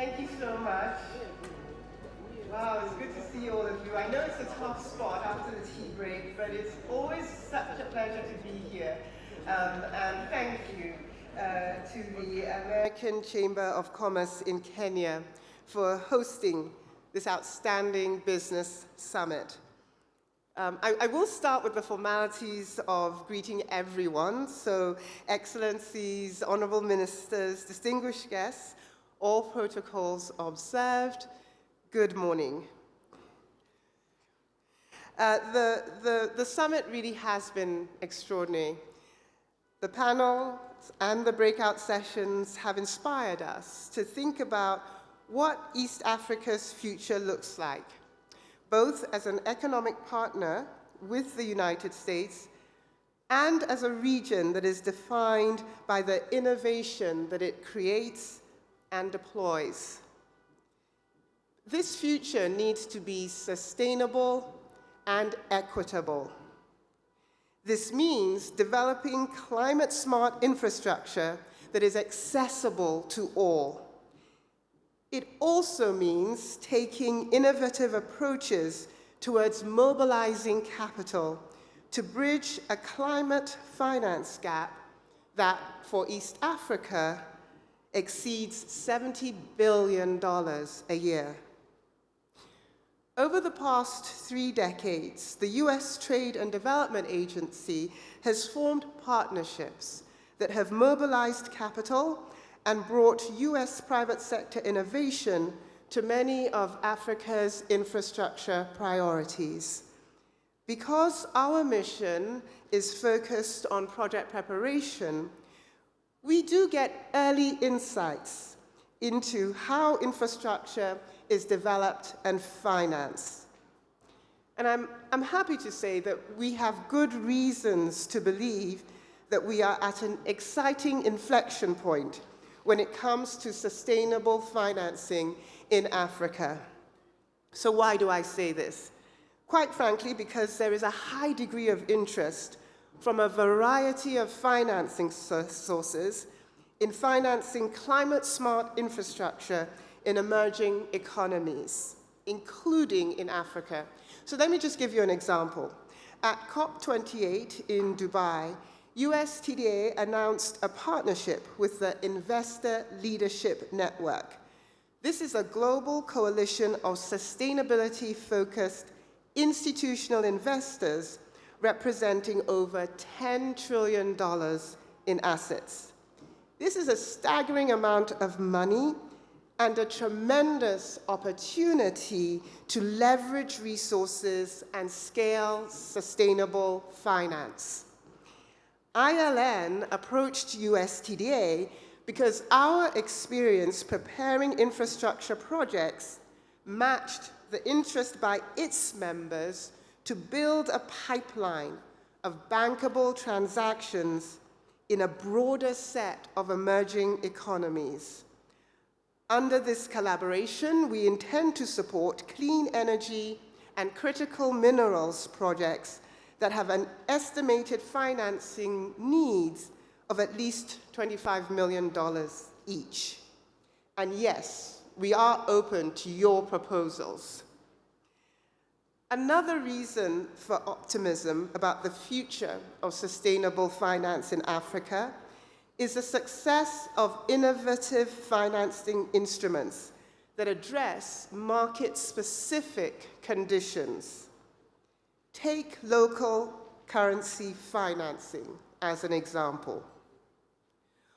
Thank you so much. Wow, it's good to see all of you. I know it's a tough spot after the tea break, but it's always such a pleasure to be here. And thank you to the American Chamber of Commerce in Kenya for hosting this outstanding business summit. I will start with the formalities of greeting everyone. So, Excellencies, Honorable Ministers, distinguished guests, all protocols observed. Good morning. The summit really has been extraordinary. The panel and the breakout sessions have inspired us to think about what East Africa's future looks like, both as an economic partner with the United States and as a region that is defined by the innovation that it creates and deploys. This future needs to be sustainable and equitable. This means developing climate-smart infrastructure that is accessible to all. It also means taking innovative approaches towards mobilizing capital to bridge a climate finance gap that, for East Africa, exceeds $70 billion a year. Over the past 3 decades, the US Trade and Development Agency has formed partnerships that have mobilized capital and brought US private sector innovation to many of Africa's infrastructure priorities. Because our mission is focused on project preparation, we do get early insights into how infrastructure is developed and financed. And I'm happy to say that we have good reasons to believe that we are at an exciting inflection point when it comes to sustainable financing in Africa. So why do I say this? Quite frankly, because there is a high degree of interest from a variety of financing sources in financing climate-smart infrastructure in emerging economies, including in Africa. So let me just give you an example. At COP28 in Dubai, USTDA announced a partnership with the Investor Leadership Network. This is a global coalition of sustainability-focused institutional investors representing over $10 trillion in assets. This is a staggering amount of money and a tremendous opportunity to leverage resources and scale sustainable finance. ILN approached USTDA because our experience preparing infrastructure projects matched the interest by its members to build a pipeline of bankable transactions in a broader set of emerging economies. Under this collaboration, we intend to support clean energy and critical minerals projects that have an estimated financing needs of at least $25 million each. And yes, we are open to your proposals. Another reason for optimism about the future of sustainable finance in Africa is the success of innovative financing instruments that address market-specific conditions. Take local currency financing as an example.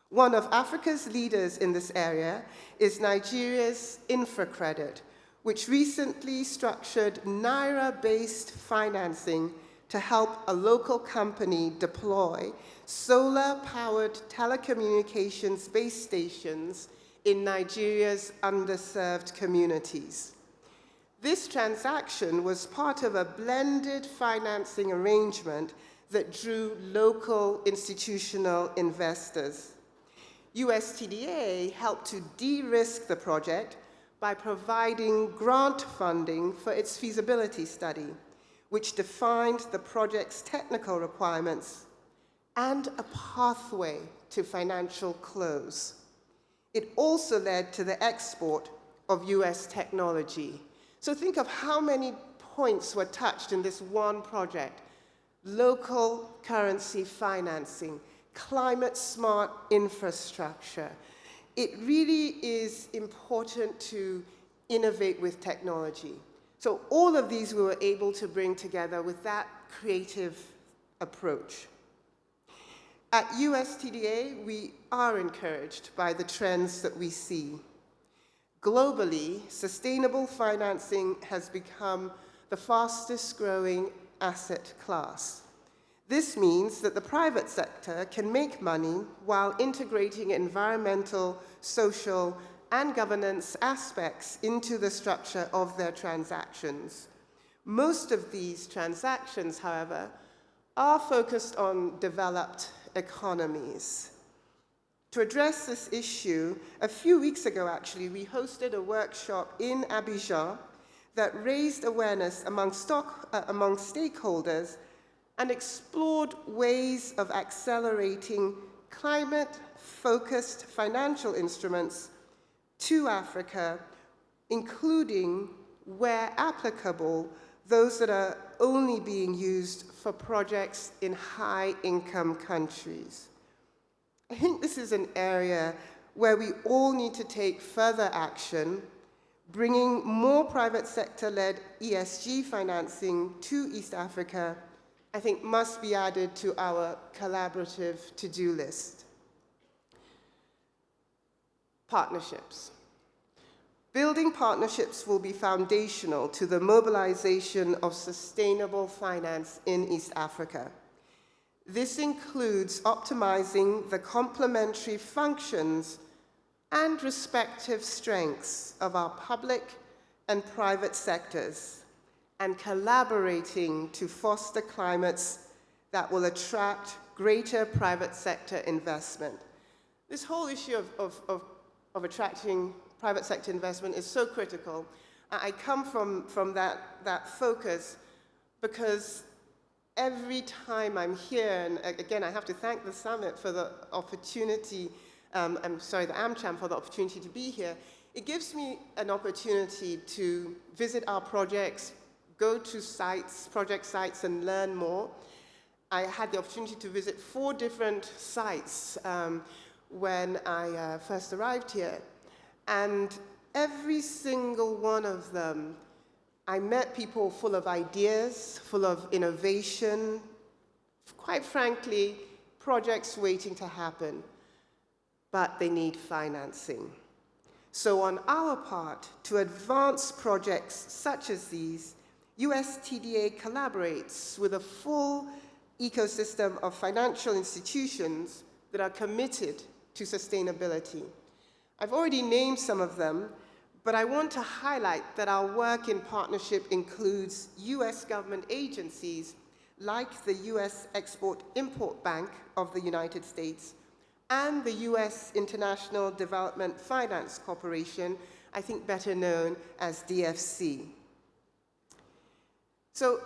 One of Africa's leaders in this area is Nigeria's InfraCredit, which recently structured Naira-based financing to help a local company deploy solar-powered telecommunications base stations in Nigeria's underserved communities. This transaction was part of a blended financing arrangement that drew local institutional investors. USTDA helped to de-risk the project by providing grant funding for its feasibility study, which defined the project's technical requirements and a pathway to financial close. It also led to the export of US technology. So think of how many points were touched in this one project: local currency financing, climate-smart infrastructure. It really is important to innovate with technology. So all of these we were able to bring together with that creative approach. At USTDA, we are encouraged by the trends that we see. Globally, sustainable financing has become the fastest growing asset class. This means that the private sector can make money while integrating environmental, social, and governance aspects into the structure of their transactions. Most of these transactions, however, are focused on developed economies. To address this issue, a few weeks ago, actually, we hosted a workshop in Abidjan that raised awareness among stakeholders and explored ways of accelerating climate-focused financial instruments to Africa, including, where applicable, those that are only being used for projects in high-income countries. I think this is an area where we all need to take further action. Bringing more private sector-led ESG financing to East Africa, I think, must be added to our collaborative to-do list. Partnerships. Building partnerships will be foundational to the mobilization of sustainable finance in East Africa. This includes optimizing the complementary functions and respective strengths of our public and private sectors, and collaborating to foster climates that will attract greater private sector investment. This whole issue of attracting private sector investment is so critical. I come from that focus because every time I'm here, and again, I have to thank the summit for the opportunity, the AmCham for the opportunity to be here. It gives me an opportunity to visit our projects, go to sites, project sites, and learn more. I had the opportunity to visit 4 different sites when I first arrived here. And every single one of them, I met people full of ideas, full of innovation, quite frankly, projects waiting to happen, but they need financing. So on our part, to advance projects such as these, USTDA collaborates with a full ecosystem of financial institutions that are committed to sustainability. I've already named some of them, but I want to highlight that our work in partnership includes US government agencies like the US Export-Import Bank of the United States and the US International Development Finance Corporation, I think better known as DFC. So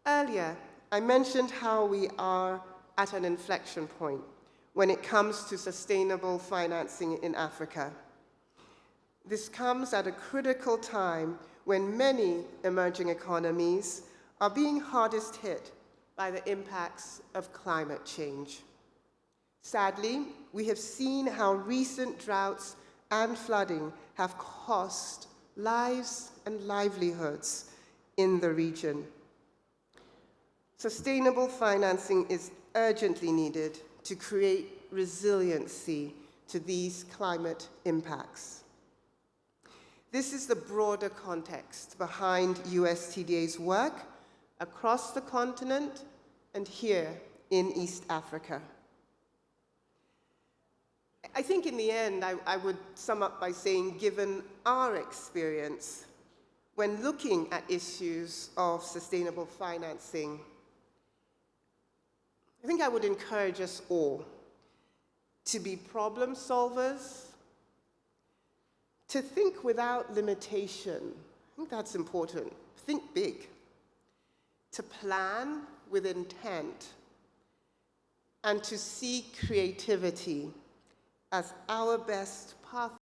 earlier, I mentioned how we are at an inflection point when it comes to sustainable financing in Africa. This comes at a critical time when many emerging economies are being hardest hit by the impacts of climate change. Sadly, we have seen how recent droughts and flooding have cost lives and livelihoods in the region. Sustainable financing is urgently needed to create resiliency to these climate impacts. This is the broader context behind USTDA's work across the continent and here in East Africa. I think in the end, I would sum up by saying, given our experience when looking at issues of sustainable financing, I think I would encourage us all to be problem solvers, to think without limitation. I think that's important. Think big. To plan with intent, and to see creativity as our best path